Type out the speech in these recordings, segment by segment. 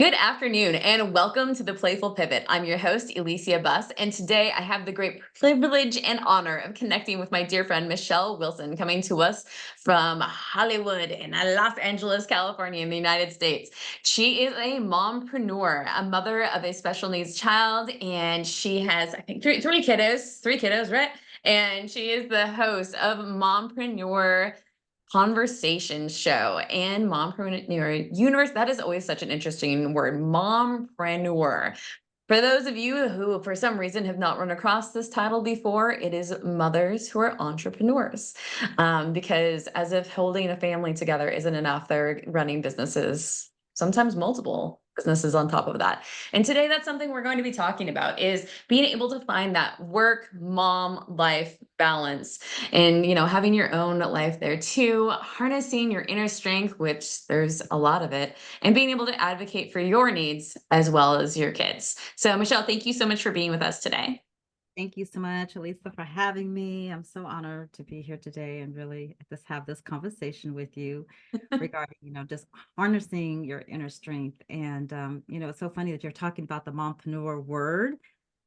Good afternoon and welcome to the Playful Pivot. I'm your host, Alicia Buss, and today I have the great privilege and honor of connecting with my dear friend, Michele Wilson, coming to us from Hollywood in Los Angeles, California, in the United States. She is a mompreneur, a mother of a special needs child, and she has, I think, three kiddos, right? And she is the host of Mompreneur conversation show and mompreneur universe. That is always such an interesting word, mompreneur. For those of you who for some reason have not run across this title before, it is mothers who are entrepreneurs, because as if holding a family together isn't enough, they're running businesses, sometimes multiple businesses on top of that. And today that's something we're going to be talking about, is being able to find that work mom life balance, and having your own life there too, harnessing your inner strength, which there's a lot of it, and being able to advocate for your needs as well as your kids. So Michele, thank you so much for being with us today. Thank you so much, Elisa, for having me. I'm so honored to be here today and really just have this conversation with you regarding, just harnessing your inner strength. And, it's so funny that you're talking about the mompreneur word.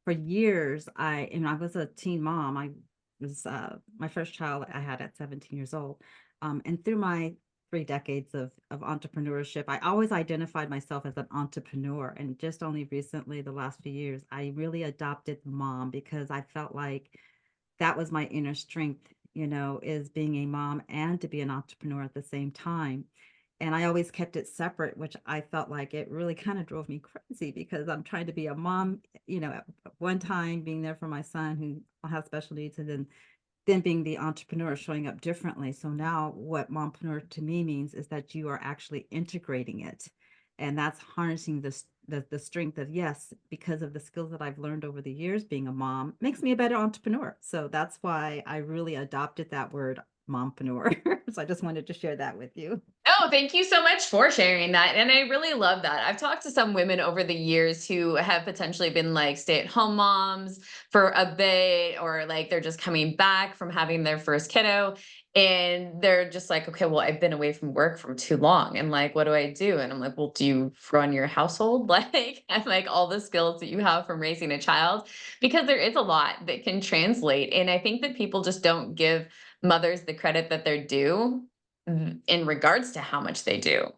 For years, I was a teen mom. I was my first child I had at 17 years old. And through my 3 decades of entrepreneurship, I always identified myself as an entrepreneur. And just only recently, the last few years, I really adopted mom because I felt like that was my inner strength, is being a mom and to be an entrepreneur at the same time. And I always kept it separate, which I felt like it really kind of drove me crazy because I'm trying to be a mom, at one time being there for my son who has special needs, and then being the entrepreneur, showing up differently. So now what mompreneur to me means is that you are actually integrating it. And that's harnessing the strength of, yes, because of the skills that I've learned over the years, being a mom makes me a better entrepreneur. So that's why I really adopted that word mompreneur. So I just wanted to share that with you. Oh, thank you so much for sharing that. And I really love that. I've talked to some women over the years who have potentially been like stay-at-home moms for a bit, or like they're just coming back from having their first kiddo. And they're just like, okay, well, I've been away from work for too long. And like, what do I do? And I'm like, well, do you run your household? Like, and like all the skills that you have from raising a child, because there is a lot that can translate. And I think that people just don't give mothers the credit that they're due in regards to how much they do,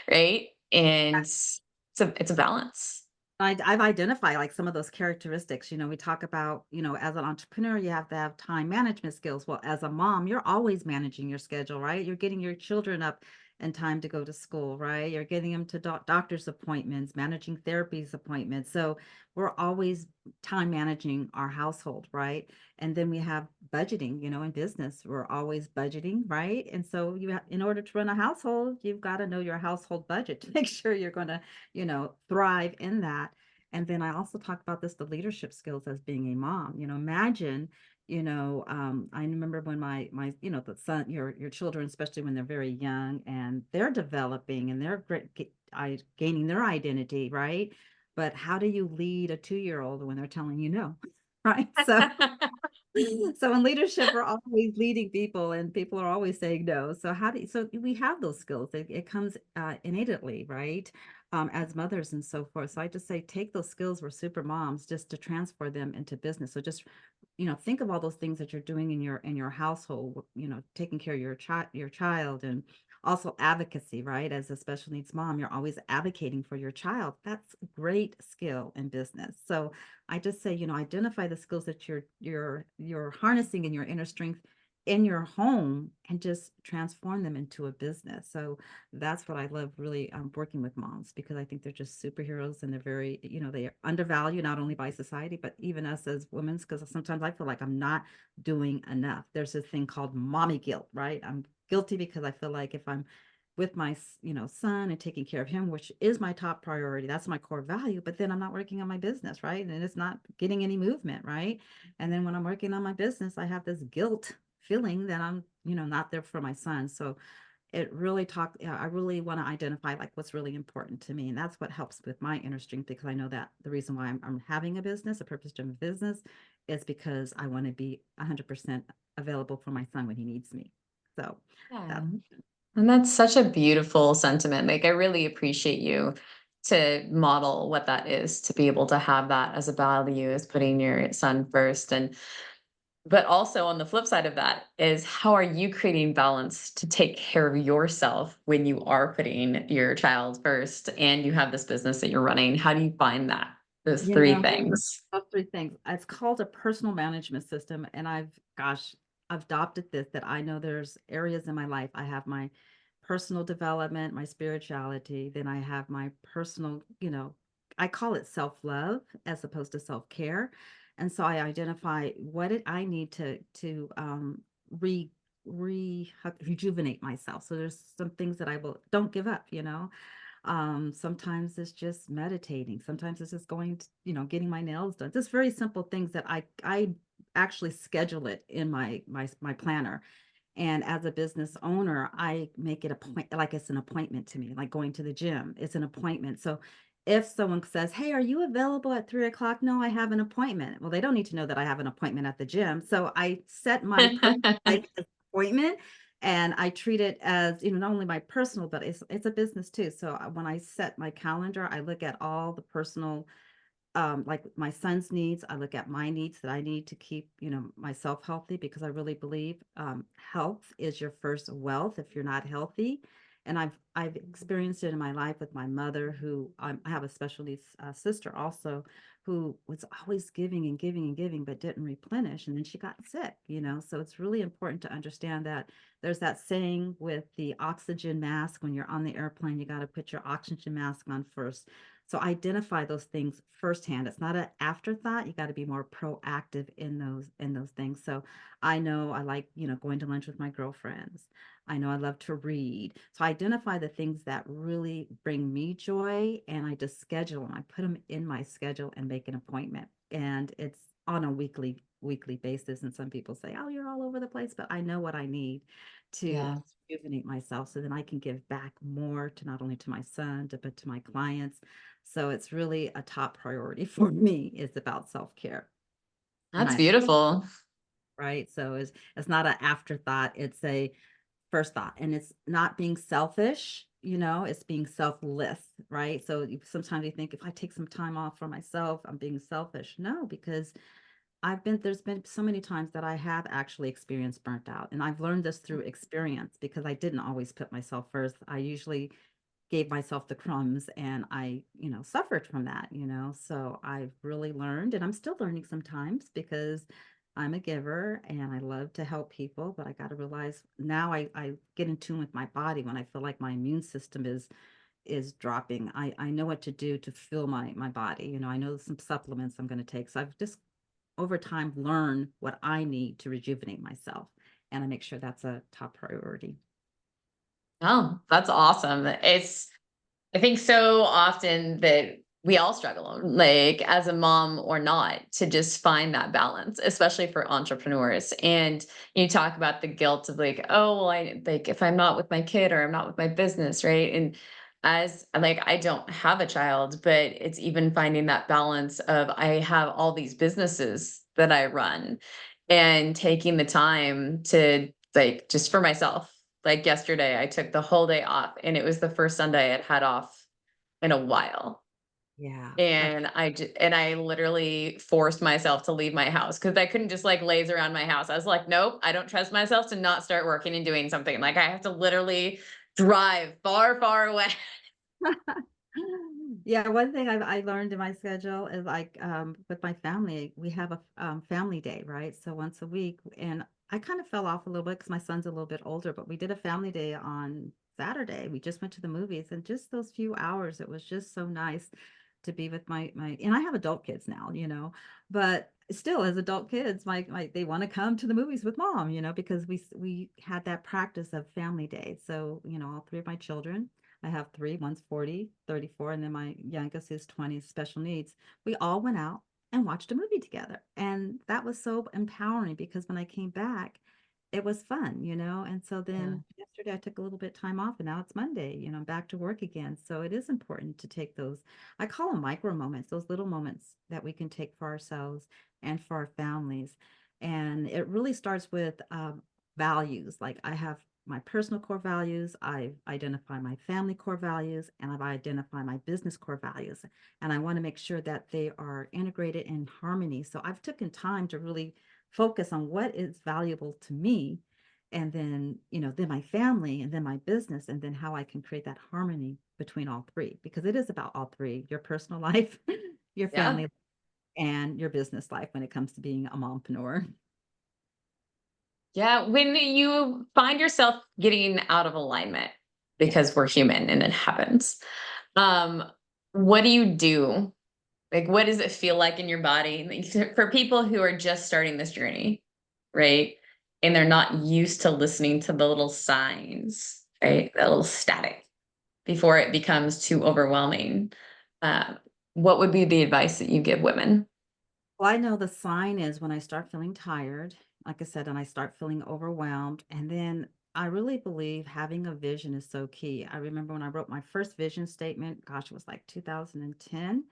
right? And it's a balance. I've identified like some of those characteristics. We talk about, as an entrepreneur, you have to have time management skills. Well, as a mom, you're always managing your schedule, right? You're getting your children up in time to go to school, right? You're getting them to doctor's appointments, managing therapies appointments. So we're always time managing our household, right? And then we have budgeting, in business, we're always budgeting, right? And so in order to run a household, you've got to know your household budget to make sure you're going to thrive in that. And then I also talk about this, the leadership skills as being a mom. Imagine, I remember when my, the son, your children, especially when they're very young and they're developing and they're gaining their identity, right? But how do you lead a 2-year-old when they're telling you no? Right. So in leadership, we're always leading people and people are always saying no. So we have those skills. It comes innately, right? As mothers and so forth. So I just say, take those skills, we're super moms, just to transfer them into business. So just, think of all those things that you're doing in your household, taking care of your child, and also advocacy, right? As a special needs mom, you're always advocating for your child. That's a great skill in business. So I just say, identify the skills that you're harnessing in your inner strength in your home and just transform them into a business. So that's what I love really working with moms, because I think they're just superheroes and they're very, they are undervalued not only by society, but even us as women, because sometimes I feel like I'm not doing enough. There's this thing called mommy guilt, right? I'm guilty because I feel like if I'm with my son and taking care of him, which is my top priority, that's my core value, but then I'm not working on my business, right? And it's not getting any movement, right? And then when I'm working on my business, I have this guilt feeling that I'm not there for my son. So I really want to identify like what's really important to me, and that's what helps with my inner strength, because I know that the reason why I'm having a business, a purpose-driven business, is because I want to be 100% available for my son when he needs me. So Yeah. that's And that's such a beautiful sentiment. Like, I really appreciate you to model what that is, to be able to have that as a value, is putting your son first. And but also on the flip side of that is, how are you creating balance to take care of yourself when you are putting your child first and you have this business that you're running? How do you find that? Those You three know, things. those 3 things. It's called a personal management system, and I've adopted this, that I know there's areas in my life. I have my personal development, my spirituality, then I have my personal, I call it self-love as opposed to self-care. And so I identify what I need to re rejuvenate myself. So there's some things that I will don't give up. Sometimes it's just meditating. Sometimes it's just going to, getting my nails done. Just very simple things that I actually schedule it in my planner. And as a business owner, I make it a point, like it's an appointment to me, like going to the gym. It's an appointment. So if someone says, "Hey, are you available at 3 o'clock?" No, I have an appointment. Well, they don't need to know that I have an appointment at the gym. So I set my personal life as an appointment, and I treat it as, not only my personal, but it's a business too. So when I set my calendar, I look at all the personal, like my son's needs. I look at my needs that I need to keep, myself healthy, because I really believe health is your first wealth if you're not healthy. And I've experienced it in my life with my mother, who I have a special needs sister also, who was always giving and giving and giving, but didn't replenish. And then she got sick. So it's really important to understand that there's that saying with the oxygen mask: when you're on the airplane, you got to put your oxygen mask on first. So identify those things firsthand. It's not an afterthought. You got to be more proactive in those things. So I know I like, going to lunch with my girlfriends. I know I love to read. So I identify the things that really bring me joy, and I just schedule them. I put them in my schedule and make an appointment. And it's on a weekly basis. And some people say, "Oh, you're all over the place," but I know what I need to Yeah. rejuvenate myself, so then I can give back more, to not only to my son, but to my clients. So it's really a top priority for me, is about self-care. And That's beautiful. right? So it's not an afterthought, it's a first thought. And it's not being selfish, it's being selfless, right? So sometimes you think, if I take some time off for myself, I'm being selfish. No, because there's been so many times that I have actually experienced burnt out. And I've learned this through experience, because I didn't always put myself first. I usually gave myself the crumbs, and I, suffered from that. So I've really learned, and I'm still learning sometimes, because I'm a giver and I love to help people, but I got to realize now I get in tune with my body when I feel like my immune system is dropping. I know what to do to fill my body. I know some supplements I'm going to take. So I've just over time learned what I need to rejuvenate myself. And I make sure that's a top priority. Oh, that's awesome. I think so often that we all struggle, like as a mom or not, to just find that balance, especially for entrepreneurs. And you talk about the guilt of like, oh, well, I like if I'm not with my kid or I'm not with my business, right? And as like I don't have a child, but it's even finding that balance of, I have all these businesses that I run, and taking the time to, like, just for myself. Like yesterday, I took the whole day off, and it was the first Sunday I'd had off in a while. Yeah, that's And I literally forced myself to leave my house, because I couldn't just like laze around my house. I was like, nope, I don't trust myself to not start working and doing something. Like I have to literally drive far, far away. Yeah, one thing I learned in my schedule is, like, with my family, we have a family day, right? So once a week, and I kind of fell off a little bit because my son's a little bit older, but we did a family day on Saturday. We just went to the movies, and just those few hours, it was just so nice to be with and I have adult kids now, but still, as adult kids, my they want to come to the movies with mom, because we had that practice of family day. So, all three of my children, I have three. One's 40, 34, and then my youngest is 20, special needs. We all went out and watched a movie together. And that was so empowering, because when I came back, it was fun. And so Yeah. then yesterday I took a little bit time off, and now it's Monday, I'm back to work again. So it is important to take those, I call them micro moments, those little moments that we can take for ourselves and for our families. And it really starts with values. Like, I have my personal core values, I've identified my family core values, and I've identified my business core values. And I want to make sure that they are integrated in harmony. So I've taken time to really focus on what is valuable to me, and then, then my family, and then my business, and then how I can create that harmony between all three, because it is about all three: your personal life, your Yeah. family, and your business life when it comes to being a mompreneur. Yeah. When you find yourself getting out of alignment, because we're human and it happens, um, what do you do? Like, what does it feel like in your body? Like, for people who are just starting this journey, right? And they're not used to listening to the little signs, right? That little static before it becomes too overwhelming. Uh, what would be the advice that you give women? Well, I know the sign is when I start feeling tired, like I said, and I start feeling overwhelmed. And then I really believe having a vision is so key. I remember when I wrote my first vision statement, gosh, it was like 2010.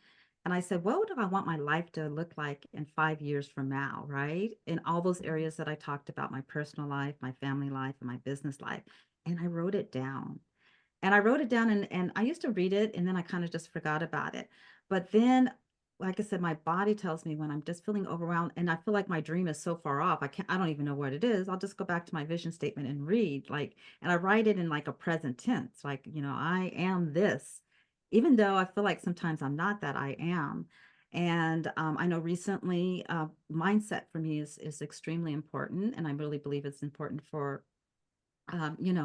And I said, what do I want my life to look like in 5 years from now, right? In all those areas that I talked about: my personal life, my family life, and my business life. And I wrote it down. And I wrote it down, and I used to read it, and then I kind of just forgot about it. But then, like I said, my body tells me when I'm just feeling overwhelmed and I feel like my dream is so far off, I don't even know what it is. I'll just go back to my vision statement and read, like, and I write it in like a present tense, like, I am this, even though I feel like sometimes I'm not that, I am. And I know recently, mindset for me is extremely important, and I really believe it's important for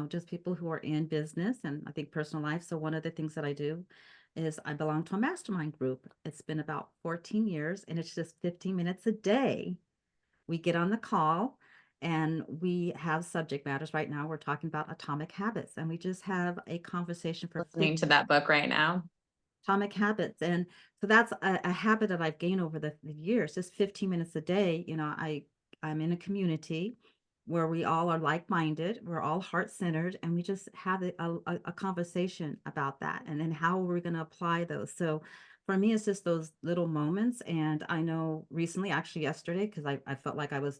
just people who are in business and I think personal life. So one of the things that I do is I belong to a mastermind group. It's been about 14 years, and it's just 15 minutes a day. We get on the call and we have subject matters. Right now, we're talking about atomic habits, and we just have a conversation for Listening to that book right now. atomic habits. And so that's a habit that I've gained over the years, just 15 minutes a day. I'm in a community where we all are like-minded, we're all heart-centered, and we just have a conversation about that, and then how we're going to apply those. So for me, it's just those little moments. And I know recently, actually yesterday, because I felt like I was,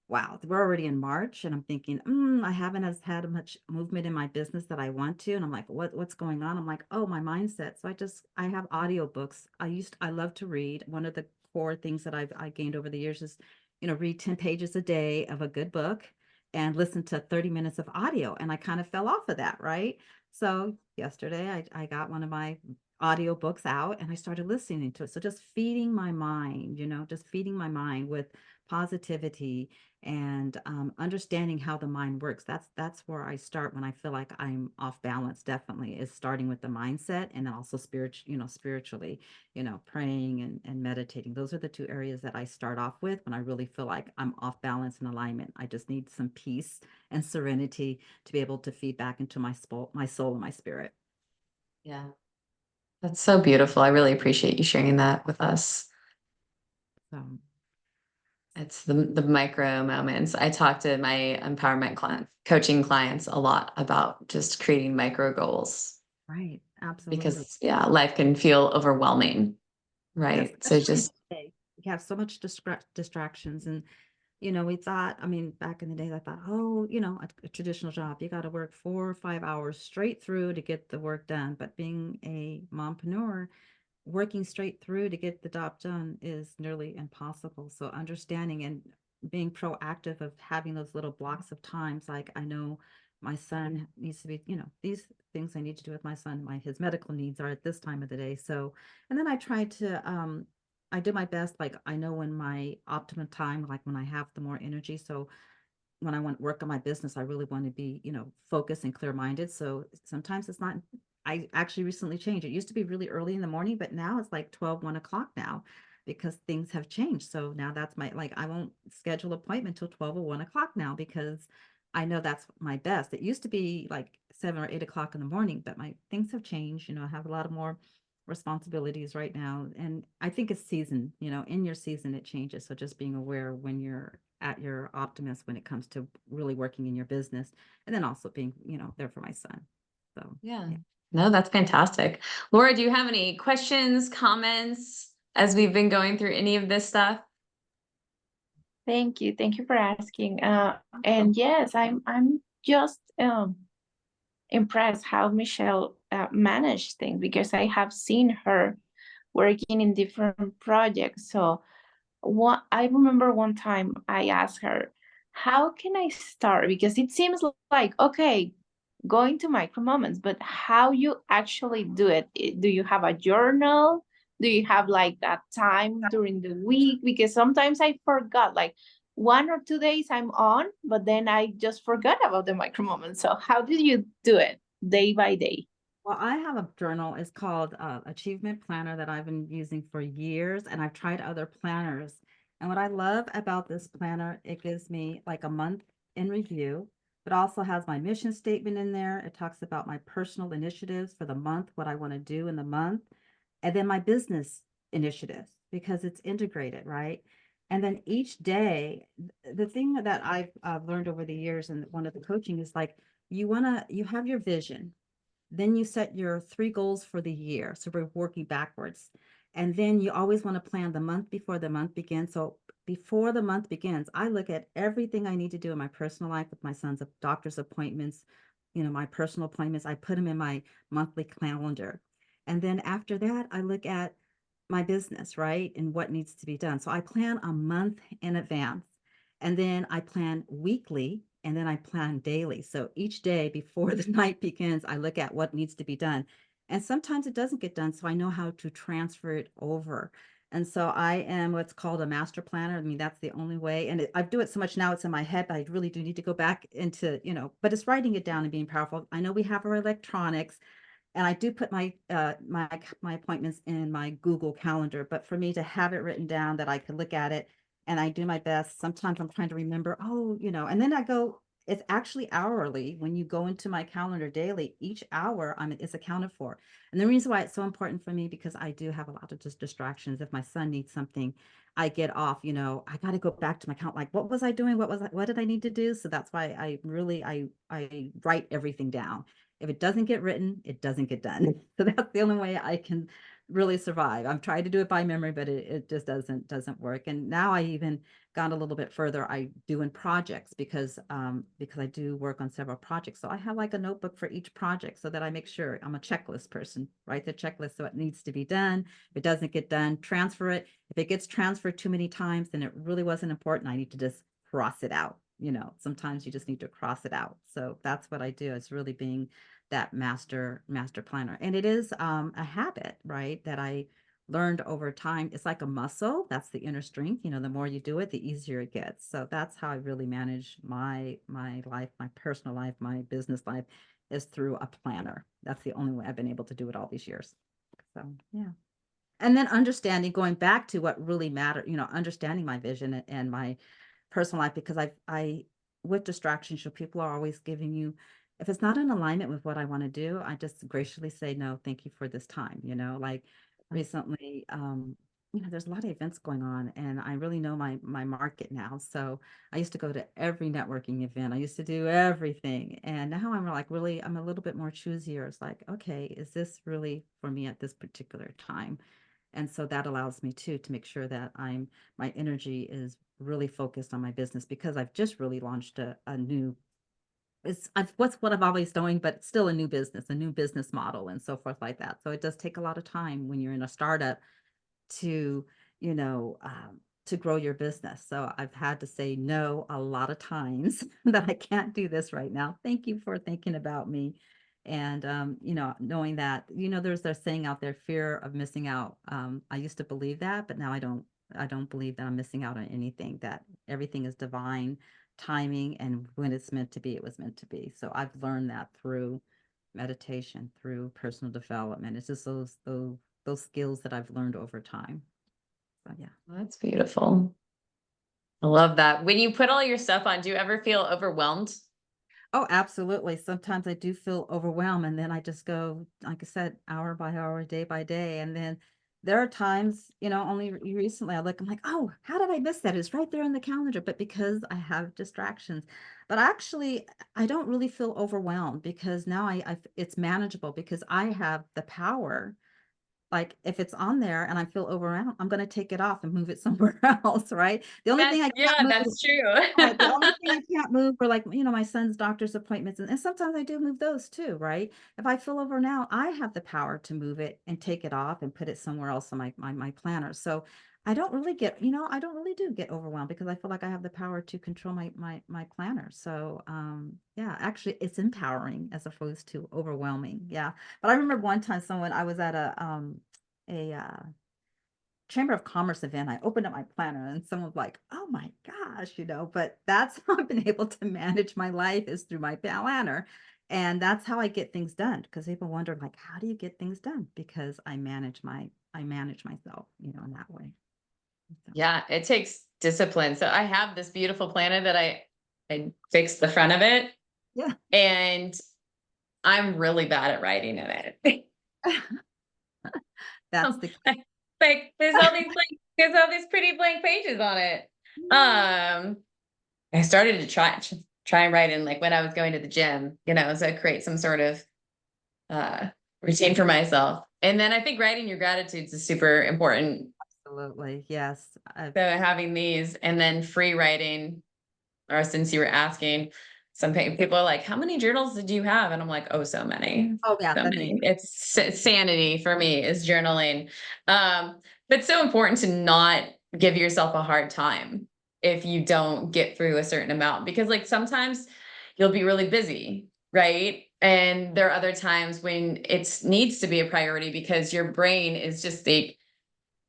wow, we're already in March, and I'm thinking, I haven't as had much movement in my business that I want to. And I'm like, what's going on? I'm like, oh, my mindset. So I have audiobooks. I love to read. One of the core things that I gained over the years is, read 10 pages a day of a good book and listen to 30 minutes of audio. And I kind of fell off of that, right? So yesterday I got one of my audiobooks out and I started listening to it. So just feeding my mind, just feeding my mind with positivity and understanding how the mind works. That's where I start when I feel like I'm off balance. Definitely is starting with the mindset, and then also spiritually, praying and meditating. Those are the two areas that I start off with when I really feel like I'm off balance and alignment. I just need some peace and serenity to be able to feed back into my soul and my spirit. Yeah. That's so beautiful. I really appreciate you sharing that with us. So It's the micro moments. I talk to my empowerment coaching clients a lot about just creating micro goals, right, absolutely. because yeah, life can feel overwhelming, Yeah, right? So especially just today. We have so much distractions. And we thought, I mean, back in the days, I thought, oh, a traditional job, you got to work 4 or 5 hours straight through to get the work done. But being a mompreneur, working straight through to get the job done is nearly impossible. So understanding and being proactive of having those little blocks of times, like I know my son needs to be, these things I need to do with my son, his medical needs are at this time of the day. So, and then I try to I do my best, like I know when my optimum time, like when I have the more energy. So when I want to work on my business, I really want to be, focused and clear-minded. So sometimes it's not, I actually recently changed. It used to be really early in the morning, but now it's like 12, 1 o'clock now because things have changed. So now that's like, I won't schedule appointment till 12 or 1 o'clock now because I know that's my best. It used to be like 7 or 8 o'clock in the morning, but my things have changed. I have a lot of more responsibilities right now. And I think it's season, in your season, it changes. So just being aware when you're at your optimist when it comes to really working in your business, and then also being, there for my son. So, yeah. yeah. No, that's fantastic. Laura, do you have any questions, comments as we've been going through any of this stuff? Thank you. Thank you for asking. So, And yes, I'm just impressed how Michele managed things, because I have seen her working in different projects. So I remember one time I asked her, how can I start? Because it seems like, okay, going to micro moments, but how you actually do it? Do you have a journal? Do you have like that time during the week? Because sometimes I forgot, like 1 or 2 days I'm on, but then I just forgot about the micro moments. So how did you do it day by day? Well, I have a journal. It's called Achievement Planner that I've been using for years, and I've tried other planners. And what I love about this planner, it gives me like a month in review, but also has my mission statement in there. It talks about my personal initiatives for the month, what I want to do in the month, and then my business initiatives because it's integrated, right? And then each day, the thing that I've learned over the years and one of the coaching is like you have your vision, then you set your 3 goals for the year. So we're working backwards. And then you always want to plan the month before the month begins. So before the month begins, I look at everything I need to do in my personal life with my son's doctor's appointments, my personal appointments. I put them in my monthly calendar. And then after that, I look at my business, right? And what needs to be done. So I plan a month in advance. And then I plan weekly and then I plan daily. So each day before the night begins, I look at what needs to be done. And sometimes it doesn't get done. So I know how to transfer it over. And so I am what's called a master planner. I mean, that's the only way. And I do it so much now, it's in my head, but I really do need to go back into, but it's writing it down and being powerful. I know we have our electronics, and I do put my appointments in my Google Calendar, but for me to have it written down that I could look at it and I do my best. Sometimes I'm trying to remember, oh, and then I go, it's actually hourly. When you go into my calendar daily, each hour it's accounted for. And the reason why it's so important for me, because I do have a lot of just distractions. If my son needs something, I get off, I got to go back to my account. Like, what was I doing? What did I need to do? So that's why I write everything down. If it doesn't get written, it doesn't get done. So that's the only way I can really survive. I've tried to do it by memory, but it just doesn't work. And now I even gone a little bit further. I do in projects because I do work on several projects. So I have like a notebook for each project so that I make sure I'm a checklist person, write the checklist so it needs to be done. If it doesn't get done, transfer it. If it gets transferred too many times, then it really wasn't important. I need to just cross it out. Sometimes you just need to cross it out. So that's what I do. It's really being that master planner. And it is a habit, right? That I learned over time. It's like a muscle. That's the inner strength. The more you do it, the easier it gets. So that's how I really manage my life, my personal life, my business life is through a planner. That's the only way I've been able to do it all these years. So yeah. And then understanding, going back to what really mattered, understanding my vision and my personal life, because I with distractions, people are always giving you, if it's not in alignment with what I want to do, I just graciously say no, thank you for this time. Like recently, there's a lot of events going on, and I really know my market now. So I used to go to every networking event. I used to do everything, and now I'm like really, I'm a little bit more choosier. It's like, okay, is this really for me at this particular time? And so that allows me to make sure that my energy is really focused on my business, because I've just really launched a new, what's what I've always doing, but still a new business model and so forth like that. So it does take a lot of time when you're in a startup to, you know, to grow your business. So I've had to say no a lot of times that I can't do this right now. Thank you for thinking about me. And, knowing that, there's a saying out there, fear of missing out. I used to believe that, but now I don't believe that I'm missing out on anything, that everything is divine timing. And when it's meant to be, it was meant to be. So I've learned that through meditation, through personal development. It's just those skills that I've learned over time. So yeah. That's beautiful. I love that. When you put all your stuff on, do you ever feel overwhelmed? Oh, absolutely. Sometimes I do feel overwhelmed, and then I just go, like I said, hour by hour, day by day. And then there are times, only recently I look, I'm like, oh, how did I miss that? It's right there in the calendar. But because I have distractions, but actually, I don't really feel overwhelmed, because now it's manageable, because I have the power like if it's on there and I feel overwhelmed, I'm going to take it off and move it somewhere else, right? The only thing I Yeah, can't move, that's true. right, the only thing I can't move are like, my son's doctor's appointments, and sometimes I do move those too, right? If I feel over now, I have the power to move it and take it off and put it somewhere else on my planner. So I don't really get, I don't really do get overwhelmed because I feel like I have the power to control my planner. So yeah, actually it's empowering as opposed to overwhelming. Yeah. But I remember one time I was at a Chamber of Commerce event. I opened up my planner and someone was like, oh my gosh, but that's how I've been able to manage my life is through my planner. And that's how I get things done. Because people wonder, like, how do you get things done? Because I manage myself, in that way. So, Yeah, it takes discipline. So I have this beautiful planner that I fixed the front of it, yeah. and I'm really bad at writing in it. That's the key. Like there's all these pretty blank pages on it. I started to try and write in like when I was going to the gym, so create some sort of routine for myself. And then I think writing your gratitudes is super important. Absolutely. Yes. So having these and then free writing, or since you were asking, some people are like, how many journals did you have? And I'm like, oh, so many. Oh, yeah. So That many. means, It's sanity for me is journaling. But it's so important to not give yourself a hard time if you don't get through a certain amount, because like sometimes you'll be really busy, right? And there are other times when it needs to be a priority because your brain is just like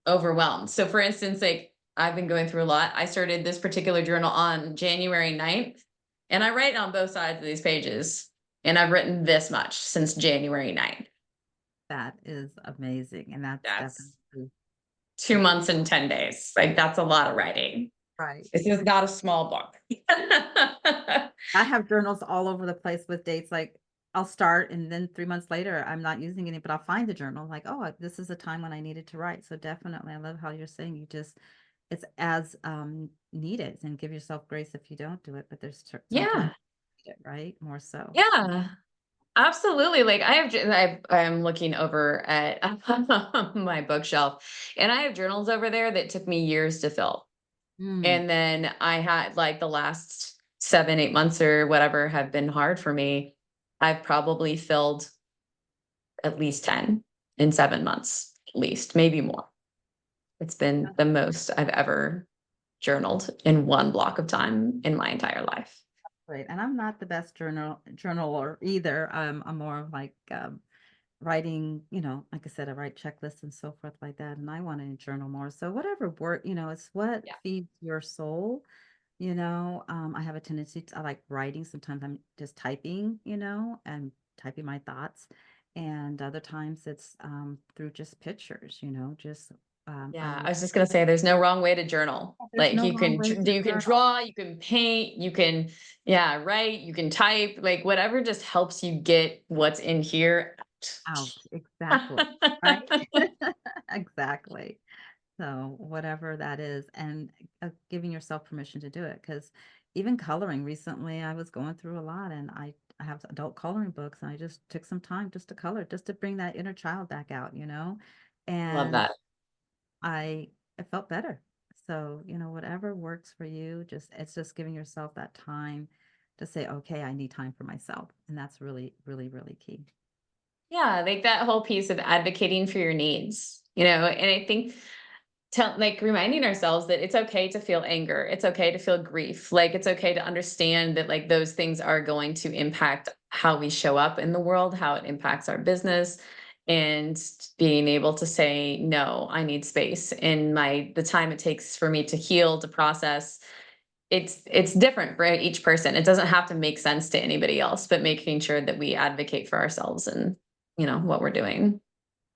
overwhelmed. So for instance, like I've been going through a lot. I started this particular journal on January 9th, and I write on both sides of these pages. And I've written this much since January 9th. that is amazing. And that's That's definitely 2 months and 10 days. Like that's a lot of writing. right. This is not a small book. I have journals all over the place with dates. Like I'll start and then 3 months later, I'm not using any, but I'll find the journal like, oh, this is a time when I needed to write. So definitely, I love how you're saying it's as needed, and give yourself grace if you don't do it. But there's sometimes Yeah. you need it, right? More so. Yeah. Absolutely. Like I'm looking over at my bookshelf, and I have journals over there that took me years to fill. Mm, And then I had like the last 7, 8 months or whatever have been hard for me. I've probably filled at least 10 in 7 months, at least, maybe more. It's been the most I've ever journaled in one block of time in my entire life. great. And I'm not the best journaler either. I'm more of like writing, like I said, I write checklists and so forth like that. And I want to journal more. So whatever work, it's what Yeah. feeds your soul. I have a tendency I like writing. Sometimes I'm just typing, and typing my thoughts. And other times it's through just pictures, just I Yeah, love I was just gonna say there's no wrong way to journal. there's Like no wrong way to you can journal. draw, you can paint, you can write, you can type, like whatever just helps you get what's in here Out. Exactly. Right? out. Exactly. So whatever that is, and giving yourself permission to do it. Because even coloring recently, I was going through a lot, and I have adult coloring books, and I just took some time just to color, just to bring that inner child back out, Love and that. I felt better. So, whatever works for you, it's just giving yourself that time to say, okay, I need time for myself. And that's really, really, really key. Yeah, like that whole piece of advocating for your needs, and I think like reminding ourselves that it's okay to feel anger, it's okay to feel grief, like it's okay to understand that like those things are going to impact how we show up in the world, how it impacts our business, and being able to say no, I need space in the time it takes for me to heal, to process. It's different for each person. It doesn't have to make sense to anybody else, but making sure that we advocate for ourselves and what we're doing.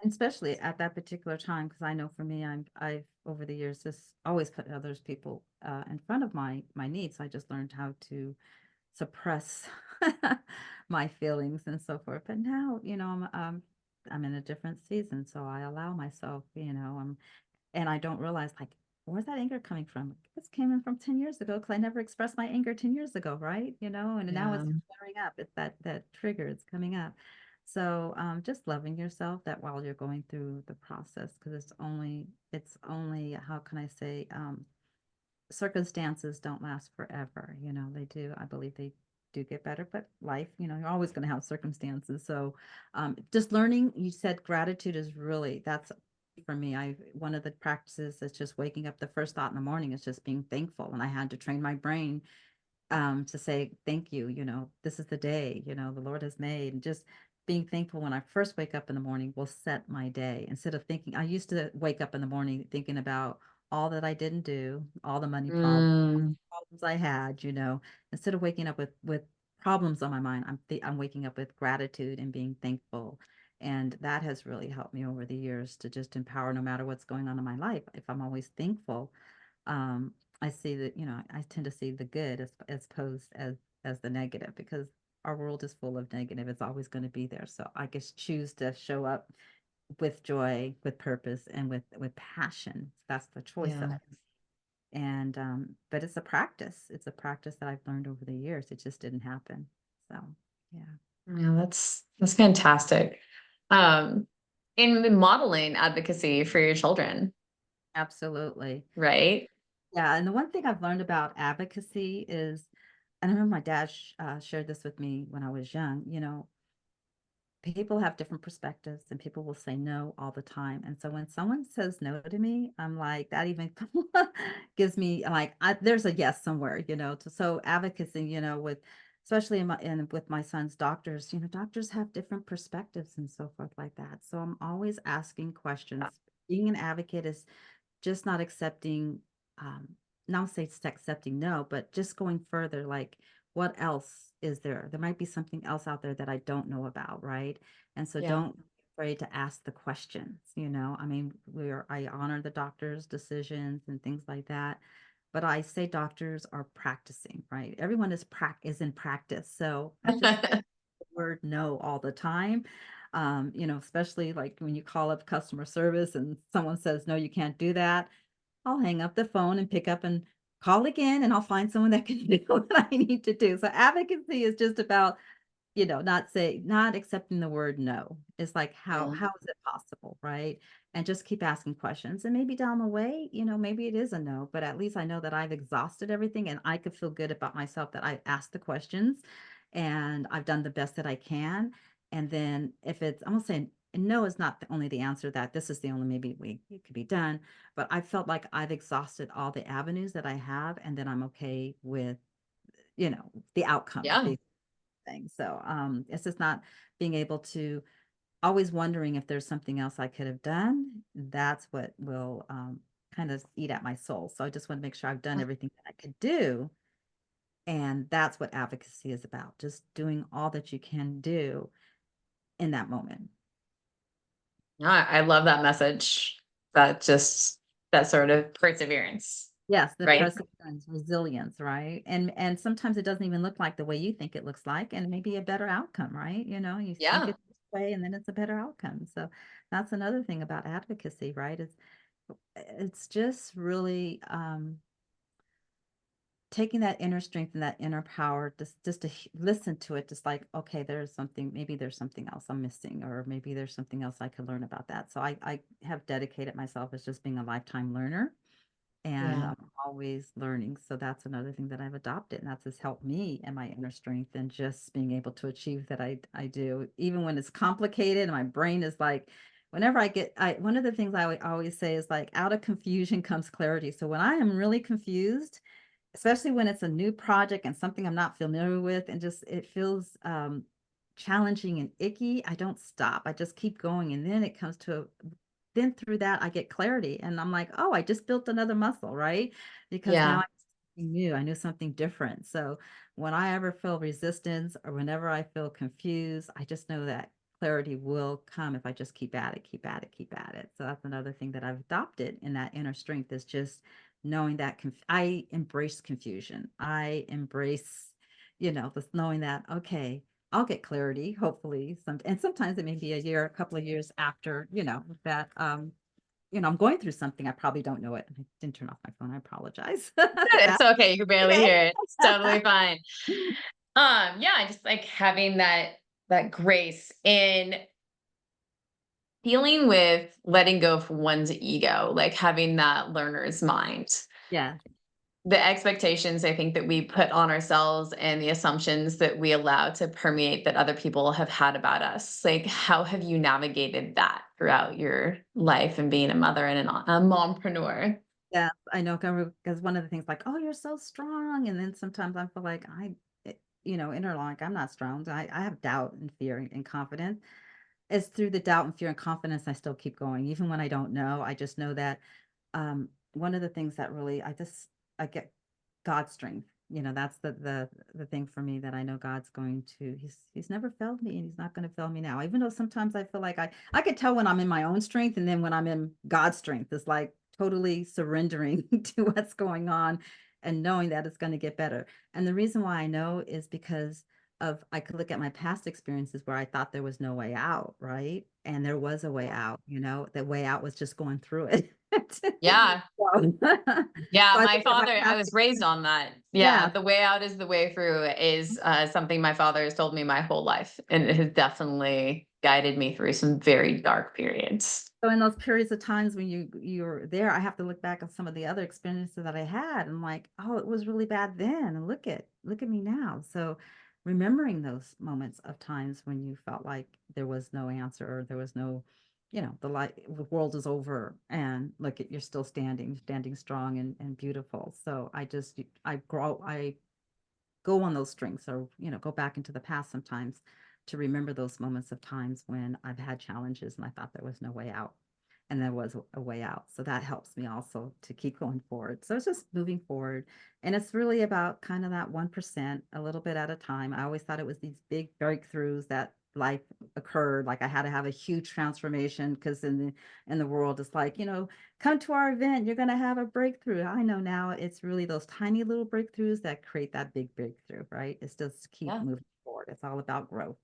And especially at that particular time, because I know for me, I've over the years just always put others people in front of my needs. I just learned how to suppress my feelings and so forth. But now, I'm in a different season, so I allow myself, and I don't realize like where's that anger coming from? This came in from 10 years ago because I never expressed my anger 10 years ago, right? And now Yeah. it's flaring up. It's that trigger, it's coming up. So just loving yourself that while you're going through the process, because it's only, how can I say, circumstances don't last forever. They do. I believe they do get better, but life, you're always going to have circumstances. So just learning, you said gratitude is really, that's for me. One of the practices is just waking up. The first thought in the morning is just being thankful. And I had to train my brain to say, thank you, this is the day, the Lord has made. And just being thankful when I first wake up in the morning will set my day. Instead of thinking, I used to wake up in the morning thinking about all that I didn't do, all the money problems Mm, I had, instead of waking up with problems on my mind, I'm waking up with gratitude and being thankful. And that has really helped me over the years to just empower no matter what's going on in my life. If I'm always thankful, um, I see that, I tend to see the good as opposed as the negative, because our world is full of negative. It's always going to be there. So I just choose to show up with joy, with purpose, and with passion. That's the choice that yeah. I and but it's a practice. It's a practice that I've learned over the years. It just didn't happen. So yeah, Yeah, that's fantastic. Um, in modeling advocacy for your children, absolutely. right? Yeah, and the one thing I've learned about advocacy is, and I remember my dad shared this with me when I was young, people have different perspectives and people will say no all the time. And so when someone says no to me, I'm like, that even gives me like, there's a yes somewhere, so advocacy, with, especially with my son's doctors, doctors have different perspectives and so forth like that. So I'm always asking questions. Being an advocate is just not accepting, um, not say it's accepting no, but just going further, like what else is there? There might be something else out there that I don't know about, right? And so Yeah. don't be afraid to ask the questions, I mean, I honor the doctor's decisions and things like that. But I say doctors are practicing, right? Everyone is in practice. So I just the word no all the time. Especially like when you call up customer service and someone says, no, you can't do that. I'll hang up the phone and pick up and call again, and I'll find someone that can do what I need to do. So advocacy is just about, not accepting the word no. It's like, Yeah. how is it possible, right? And just keep asking questions. And maybe down the way, maybe it is a no, but at least I know that I've exhausted everything and I could feel good about myself that I asked the questions and I've done the best that I can. And then if it's, I'm gonna say no is not only the answer, that this is the only maybe way it could be done, but I felt like I've exhausted all the avenues that I have, and then I'm okay with, the outcome, Yeah. thing. So it's just not being able to, always wondering if there's something else I could have done. That's what will kind of eat at my soul. So I just want to make sure I've done everything that I could do. And that's what advocacy is about, just doing all that you can do in that moment. I love that message. That sort of perseverance, Yes, the right? perseverance, resilience, right? And sometimes it doesn't even look like the way you think it looks like, and maybe a better outcome, right? You think Yeah. it's this way, and then it's a better outcome. So that's another thing about advocacy, right? It's just really taking that inner strength and that inner power, just to listen to it, just like, okay, maybe there's something else I'm missing, or maybe there's something else I could learn about that. So I have dedicated myself as just being a lifetime learner, and Yeah. I'm always learning. So that's another thing that I've adopted, and that's just helped me and my inner strength, and just being able to achieve that I do, even when it's complicated and my brain is like, whenever one of the things I always say is like, out of confusion comes clarity. So when I am really confused, especially when it's a new project and something I'm not familiar with, and just it feels challenging and icky, I don't stop. I just keep going. And then it comes to then through that I get clarity, and I'm like, oh, I just built another muscle, right? Because now Yeah. I knew something different. So when I ever feel resistance, or whenever I feel confused, I just know that clarity will come if I just keep at it, keep at it, keep at it. So that's another thing that I've adopted in that inner strength, is just knowing that I embrace confusion. I embrace, this knowing that, okay, I'll get clarity, hopefully. And sometimes it may be a year, a couple of years after, that, I'm going through something. I probably don't know it. I didn't turn off my phone. I apologize. It's okay. You can barely Okay. hear it. It's totally fine. Yeah, just like having that grace in dealing with letting go of one's ego, like having that learner's mind. Yeah. The expectations I think that we put on ourselves and the assumptions that we allow to permeate that other people have had about us. Like, how have you navigated that throughout your life and being a mother and a mompreneur? Yeah, I know, because one of the things like, "Oh, you're so strong," and then sometimes I feel like inner like, I'm not strong. I have doubt and fear and confidence. It's through the doubt and fear and confidence I still keep going, even when I don't know. I just know that one of the things that really I get God's strength. That's the thing for me that I know God's going to. He's never failed me, and He's not going to fail me now. Even though sometimes I feel like I could tell when I'm in my own strength, and then when I'm in God's strength, it's like totally surrendering to what's going on and knowing that it's going to get better. And the reason why I know is because I could look at my past experiences where I thought there was no way out, right? And there was a way out, the way out was just going through it. Yeah. So, Yeah, so I my look at my father, I past was raised experiences. on that. Yeah, Yeah. the way out is the way through is something my father has told me my whole life. And it has definitely guided me through some very dark periods. So in those periods of times when you're there, I have to look back at some of the other experiences that I had and like, oh, it was really bad then. And look at me now. So remembering those moments of times when you felt like there was no answer or there was no, the world is over and look at you're still standing strong and beautiful. So I go on those strengths or go back into the past sometimes to remember those moments of times when I've had challenges and I thought there was no way out and there was a way out. So that helps me also to keep going forward. So it's just moving forward, and it's really about kind of that 1% a little bit at a time. I always thought it was these big breakthroughs that life occurred, like I had to have a huge transformation because in the world it's like, come to our event, you're going to have a breakthrough. I know now it's really those tiny little breakthroughs that create that big breakthrough, right? It's just keep Yeah, moving forward. It's all about growth.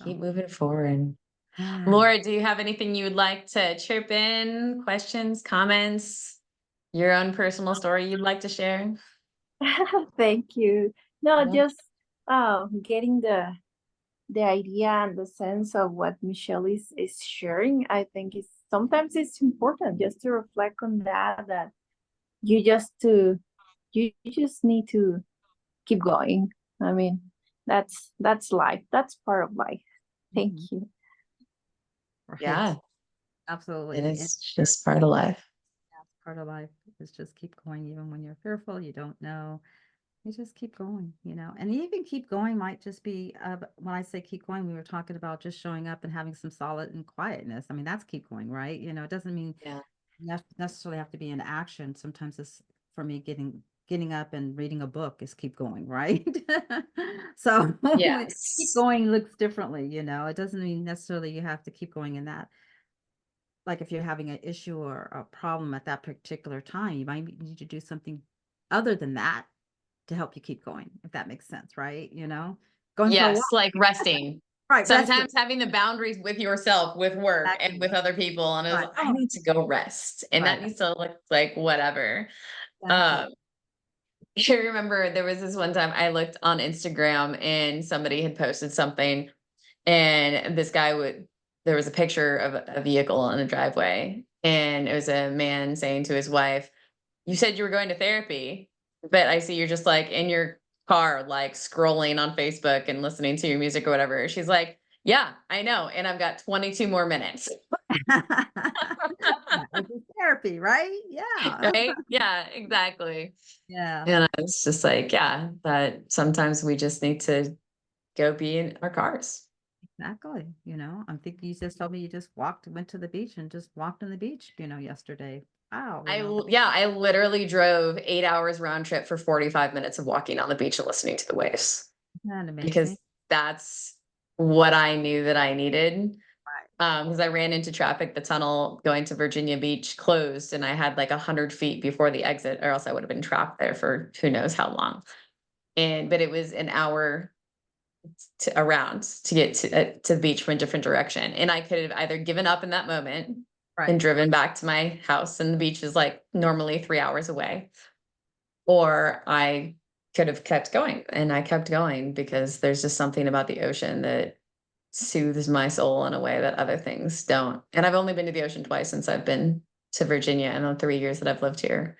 So, keep moving forward. yeah. Laura, do you have anything you would like to chirp in? Questions, comments, your own personal story you'd like to share? Thank you. No, Yeah. just getting the idea and the sense of what Michelle is sharing. I think is sometimes it's important just to reflect on that you just need to keep going. I mean, that's life. That's part of life. Thank Mhm. you. Right. Yeah, it Absolutely. And is just part of life. that's part of life is just keep going even when you're fearful, you don't know. You just keep going. And even keep going might just be when I say keep going, we were talking about just showing up and having some solid and quietness. I mean, that's keep going, right? It doesn't mean Yeah. necessarily have to be in action. Sometimes it's for me getting up and reading a book is keep going, right? So keep Yes. going looks differently. It doesn't mean necessarily you have to keep going in that. Like if you're having an issue or a problem at that particular time, you might need to do something other than that to help you keep going, if that makes sense, right? Going for a walk, Yes, like resting. right? Resting, Sometimes having the boundaries with yourself, with work, and exactly. with other people, and Right. I Oh, need to go rest, and that right. needs to look like whatever. Exactly. Um, I remember there was this one time I looked on Instagram and somebody had posted something, and this guy would there was a picture of a vehicle in the driveway, and it was a man saying to his wife, "You said you were going to therapy, but I see you're just like in your car, like scrolling on Facebook and listening to your music or whatever." She's like, "Yeah, I know. And I've got 22 more minutes." That was his therapy, right? Yeah. Right? Yeah, exactly. Yeah, And I was just like, yeah, that sometimes we just need to go be in our cars. exactly. I'm thinking you just told me you just went to the beach and just walked on the beach yesterday. Wow, Yeah, I literally drove 8 hours round trip for 45 minutes of walking on the beach and listening to the waves isn't that amazing? because that's what I knew that I needed. Right. Because I ran into traffic, the tunnel going to Virginia Beach closed, and I had like 100 feet before the exit, or else I would have been trapped there for who knows how long. But it was an hour around to get to the beach from a different direction, and I could have either given up in that moment and Right. driven back to my house, and the beach is like normally 3 hours away, or I could have kept going. And I kept going because there's just something about the ocean that soothes my soul in a way that other things don't. And I've only been to the ocean twice since I've been to Virginia in the 3 years that I've lived here.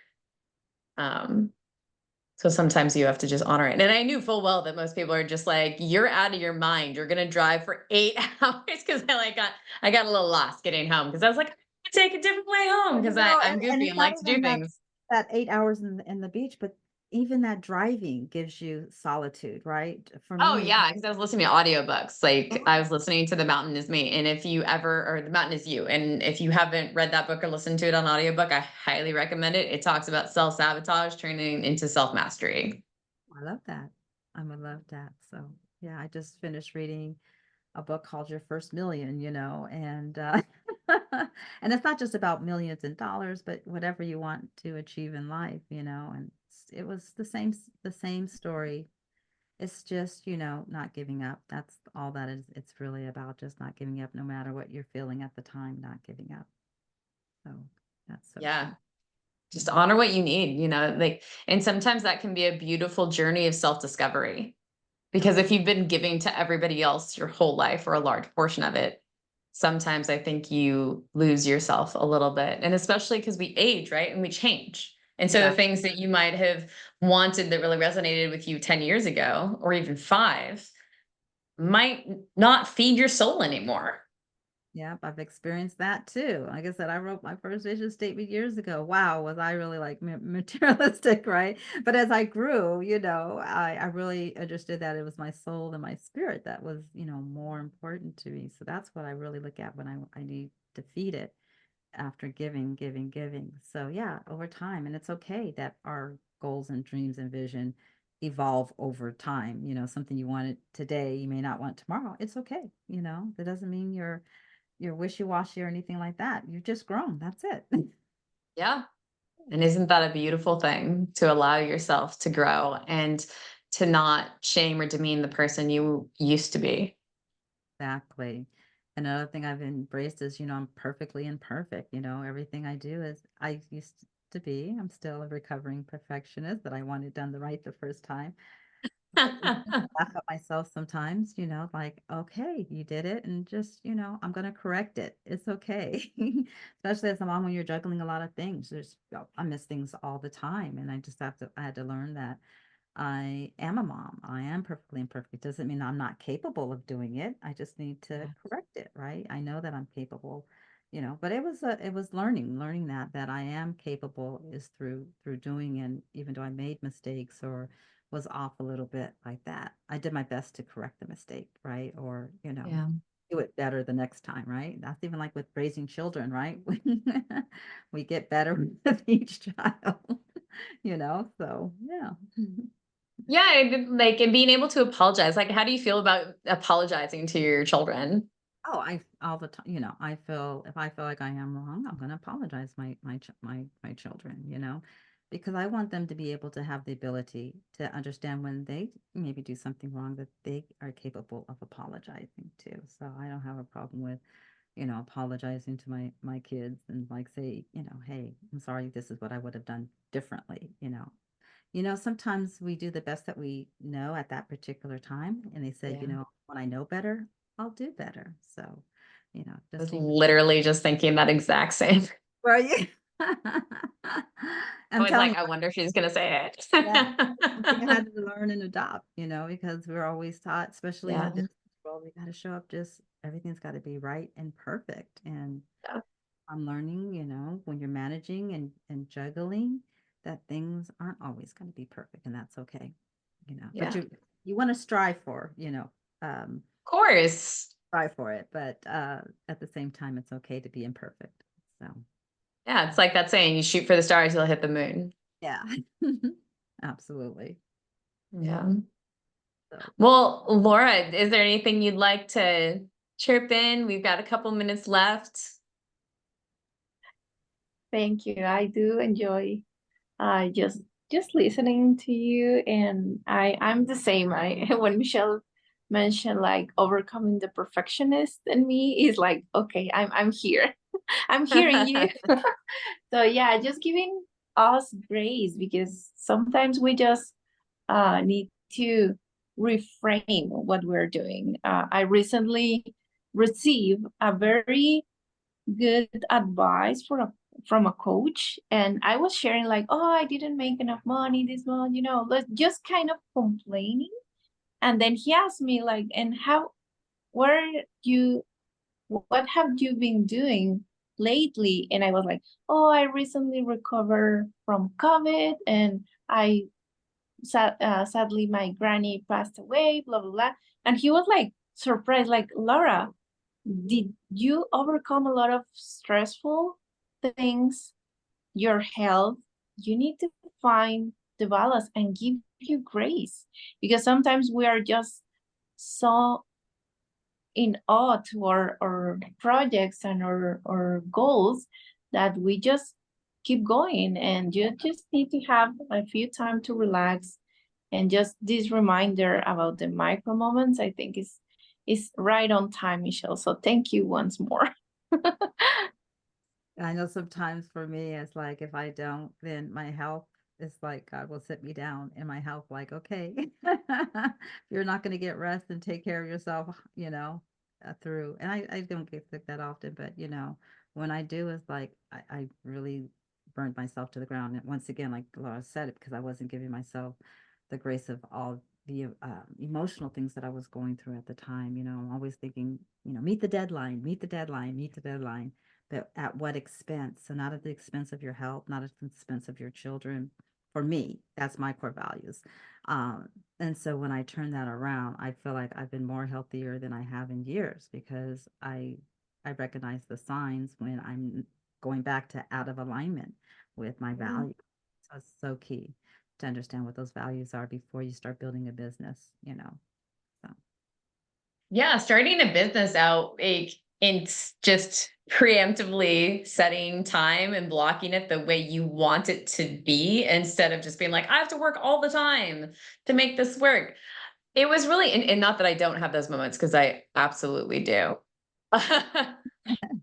So sometimes you have to just honor it. And I knew full well that most people are just like, you're out of your mind. You're gonna drive for 8 hours, because I got a little lost getting home because I was like, I can take a different way home because No, I'm and goofy it's and not like to do even things. that 8 hours in the beach, but even that driving gives you solitude, right? For Oh me, yeah, because I was listening to audiobooks. Like I yeah, was listening to The Mountain Is Me. And if you ever, or The Mountain Is You, and if you haven't read that book or listened to it on audiobook, I highly recommend it. It talks about self-sabotage turning into self-mastery. I love that. I would love that. So yeah, I just finished reading a book called Your First Million, and and it's not just about millions in dollars, but whatever you want to achieve in life, and it was the same story. It's just, not giving up. That's all that is. It's really about just not giving up, no matter what you're feeling at the time, not giving up. So that's so Yeah. true. Just honor what you need, like, and sometimes that can be a beautiful journey of self-discovery. Because if you've been giving to everybody else your whole life or a large portion of it, sometimes I think you lose yourself a little bit. And especially because we age, right? And we change. And so the Exactly. things that you might have wanted that really resonated with you 10 years ago, or even 5, might not feed your soul anymore. Yep, I've experienced that too. Like I said, I wrote my first vision statement years ago. Wow, was I really like materialistic, right? But as I grew, I really understood that it was my soul and my spirit that was, more important to me. So that's what I really look at when I need to feed it after giving, giving, giving. So yeah, over time, and it's okay that our goals and dreams and vision evolve over time. Something you wanted today, you may not want tomorrow. It's okay. That doesn't mean you're wishy-washy or anything like that. You've just grown. That's it. Yeah. And isn't that a beautiful thing, to allow yourself to grow and to not shame or demean the person you used to be? Exactly. Another thing I've embraced is, I'm perfectly imperfect. Everything I do is I used to be. I'm still a recovering perfectionist, that I want it done the right the first time. I even laugh at myself sometimes, like, okay, you did it, and just, I'm gonna correct it. It's okay. Especially as a mom, when you're juggling a lot of things. I miss things all the time, and I had to learn that I am a mom. I am perfectly imperfect. Doesn't mean I'm not capable of doing it. I just need to Yeah. correct it, right? I know that I'm capable, but it was learning that I am capable is through doing, and even though I made mistakes or was off a little bit like that, I did my best to correct the mistake, right? Or, Yeah. do it better the next time, right? That's even like with raising children, right? We get better with each child, so yeah. Yeah, like, and being able to apologize. Like, how do you feel about apologizing to your children? Oh, I all the time, I feel if I feel like I am wrong, I'm going to apologize my children, because I want them to be able to have the ability to understand when they maybe do something wrong, that they are capable of apologizing too. So I don't have a problem with, apologizing to my kids and like say, hey, I'm sorry, this is what I would have done differently, sometimes we do the best that we know at that particular time. And they said, Yeah. when I know better, I'll do better. So, I just was being, literally just thinking that exact same. where are you? I I'm was telling like, you, I wonder if she's gonna say yeah, something I it. had to learn and adopt, because we're always taught, especially in the Yeah. business world, we got to show up just everything's got to be right and perfect. And Yeah. I'm learning, when you're managing and juggling, that things aren't always going to be perfect, and that's okay, but Yeah. you want to strive for, um, Of course. strive for it, but at the same time, it's okay to be imperfect. So, Yeah, it's like that saying, you shoot for the stars, you'll hit the moon. yeah, absolutely. Yeah. So, Well, Laura, is there anything you'd like to chirp in? We've got a couple minutes left. Thank you. I do enjoy just listening to you, and I'm the same. I when Michelle mentioned like overcoming the perfectionist in me, is like, okay, I'm here. I'm hearing you. So yeah, just giving us grace, because sometimes we just need to reframe what we're doing. I recently received a very good advice from a coach, and I was sharing like, oh, I didn't make enough money this month, just kind of complaining. And then he asked me like, and where you what have you been doing lately? And I was like, oh, I recently recovered from COVID, and sadly my granny passed away, blah blah blah. And he was like surprised, like, Laura, did you overcome a lot of stressful things, your health? You need to find the balance and give you grace, because sometimes we are just so in awe to our projects and our goals that we just keep going, and you just need to have a few time to relax. And just this reminder about the micro moments, I think is right on time, Michele. So thank you once more. I know sometimes for me, it's like if I don't, then my health is like God will sit me down in my health, like, okay, you're not going to get rest and take care of yourself, through. And I don't get sick that often, but when I do, it's like I really burned myself to the ground. And once again, like Laura said, it because I wasn't giving myself the grace of all the emotional things that I was going through at the time. I'm always thinking, meet the deadline, meet the deadline, meet the deadline. But at what expense? So not at the expense of your health, not at the expense of your children. For me, that's my core values. And so when I turn that around, I feel like I've been more healthier than I have in years, because I recognize the signs when I'm going back to out of alignment with my values. So it's so key to understand what those values are before you start building a business, So Yeah, starting a business out, like, and just preemptively setting time and blocking it the way you want it to be, instead of just being like, I have to work all the time to make this work. It was really, and not that I don't have those moments, because I absolutely do.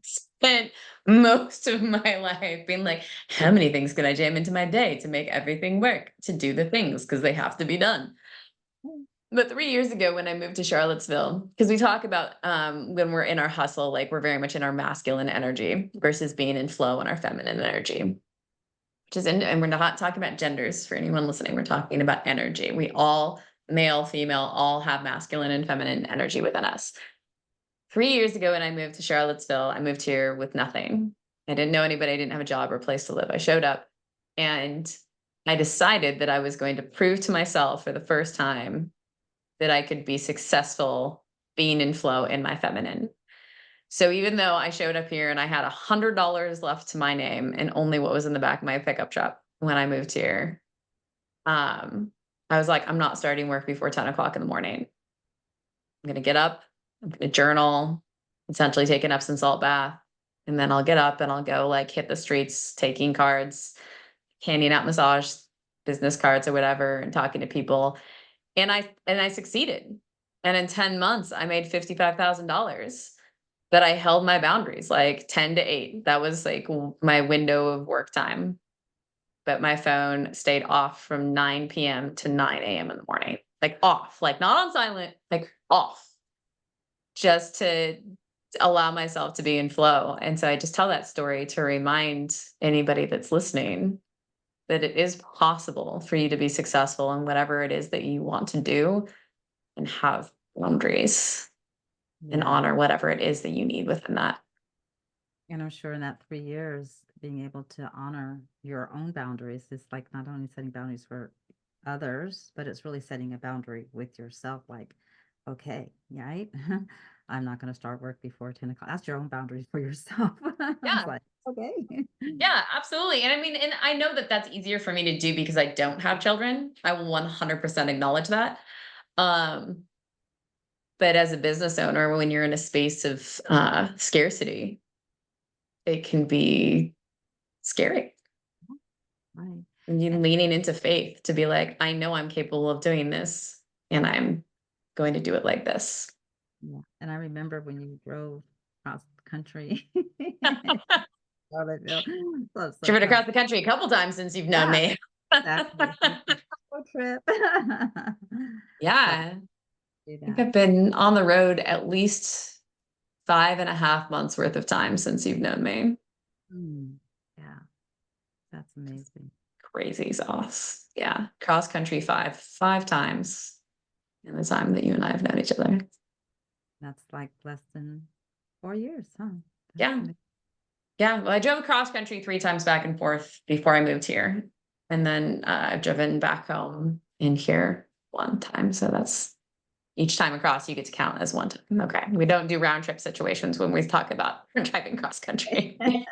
Spent most of my life being like, how many things can I jam into my day to make everything work, to do the things because they have to be done. But 3 years ago, when I moved to Charlottesville, because we talk about when we're in our hustle, like we're very much in our masculine energy versus being in flow in our feminine energy, which is and we're not talking about genders for anyone listening. We're talking about energy. We all, male, female, all have masculine and feminine energy within us. 3 years ago, when I moved to Charlottesville, I moved here with nothing. I didn't know anybody. I didn't have a job or place to live. I showed up, and I decided that I was going to prove to myself for the first time that I could be successful being in flow in my feminine. So even though I showed up here and I had $100 left to my name and only what was in the back of my pickup truck when I moved here, I was like, I'm not starting work before 10 o'clock in the morning. I'm going to get up, I'm going to journal, essentially take an Epsom salt bath, and then I'll get up and I'll go like hit the streets, taking cards, handing out massage business cards or whatever, and talking to people. And I succeeded. And in 10 months, I made $55,000. But I held my boundaries, like 10 to 8. That was like my window of work time. But my phone stayed off from 9 p.m. to 9 a.m. in the morning. Like off, like not on silent, like off. Just to allow myself to be in flow. And so I just tell that story to remind anybody that's listening that it is possible for you to be successful in whatever it is that you want to do, and have boundaries and yeah. honor whatever it is that you need within that. And I'm sure in that 3 years, being able to honor your own boundaries is like not only setting boundaries for others, but it's really setting a boundary with yourself. Like, okay, right? I'm not going to start work before 10 o'clock. That's your own boundaries for yourself. Yeah. It's like, okay. Yeah, absolutely. And I mean, and I know that that's easier for me to do because I don't have children. I will 100% acknowledge that. Um, but as a business owner, when you're in a space of scarcity, it can be scary. Right. And you leaning into faith to be like, I know I'm capable of doing this, and I'm going to do it like this. Yeah. And I remember when you drove across the country. Charlottesville. So Driven proud. across the country a couple times since you've known Yeah, me. exactly. Road trip. Yeah. Do I think that. I've been on the road at least 5.5 months worth of time since you've known me. Yeah, that's amazing. Crazy sauce. Yeah. Cross country five times in the time that you and I have known each other. That's like less than 4 years, huh? That's Yeah. amazing. Yeah. Well, I drove across country 3 times back and forth before I moved here. And then I've driven back home in here 1 time. So that's each time across, you get to count as 1 time. Okay. We don't do round trip situations when we talk about driving cross country. One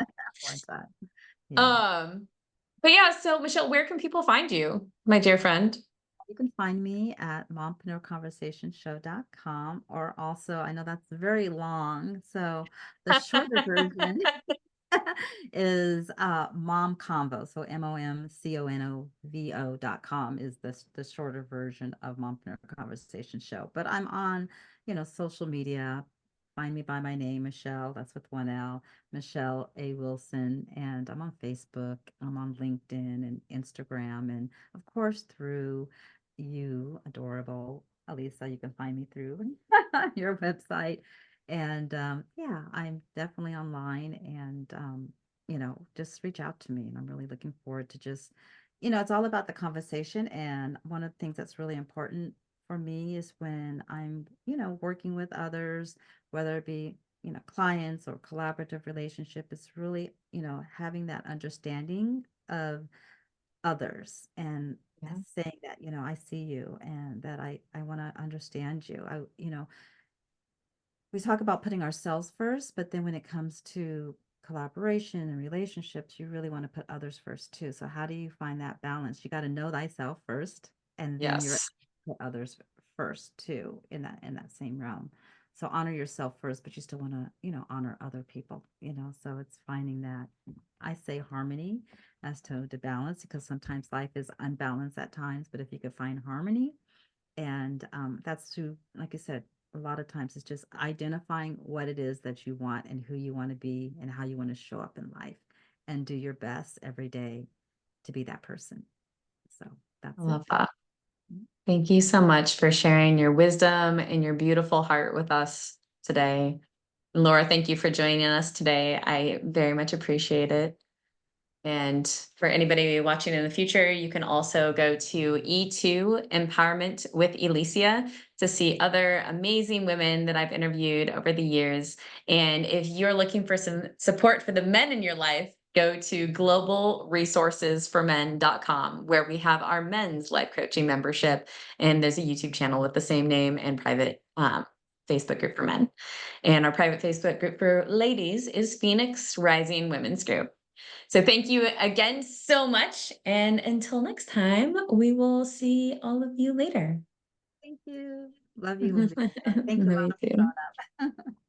time. Yeah. But yeah, so Michele, where can people find you, my dear friend? You can find me at mompreneurconversationshow.com, or also, I know that's very long, so the shorter version is Mom Convo. So momconvo.com is the shorter version of Mompreneur Conversation Show. But I'm on, social media. Find me by my name, Michele. That's with one L, Michele A. Wilson. And I'm on Facebook. I'm on LinkedIn and Instagram. And of course, through you, adorable Alisa, you can find me through your website. And yeah, I'm definitely online, and just reach out to me. And I'm really looking forward to just, it's all about the conversation. And one of the things that's really important for me is when I'm, working with others, whether it be, clients or collaborative relationship, it's really, having that understanding of others, and Yeah. saying that, I see you, and that I want to understand you. We talk about putting ourselves first, but then when it comes to collaboration and relationships, you really want to put others first too. So how do you find that balance? You got to know thyself first, and then you're Yes. put others first too, in that same realm. So honor yourself first, but you still want to, honor other people, so it's finding that, I say, harmony as to balance, because sometimes life is unbalanced at times, but if you could find harmony, and that's to, like I said, a lot of times it's just identifying what it is that you want and who you want to be and how you want to show up in life, and do your best every day to be that person. So I that's it. love that. Thank you so much for sharing your wisdom and your beautiful heart with us today. Laura, thank you for joining us today. I very much appreciate it. And for anybody watching in the future, you can also go to E2 Empowerment with Alicia to see other amazing women that I've interviewed over the years. And if you're looking for some support for the men in your life, go to globalresourcesformen.com, where we have our men's life coaching membership. And there's a YouTube channel with the same name, and private Facebook group for men. And our private Facebook group for ladies is Phoenix Rising Women's Group. So thank you again so much. And until next time, we will see all of you later. Thank you. Love you, Lizzie. Thank you, Love Mama, you for too. showing up.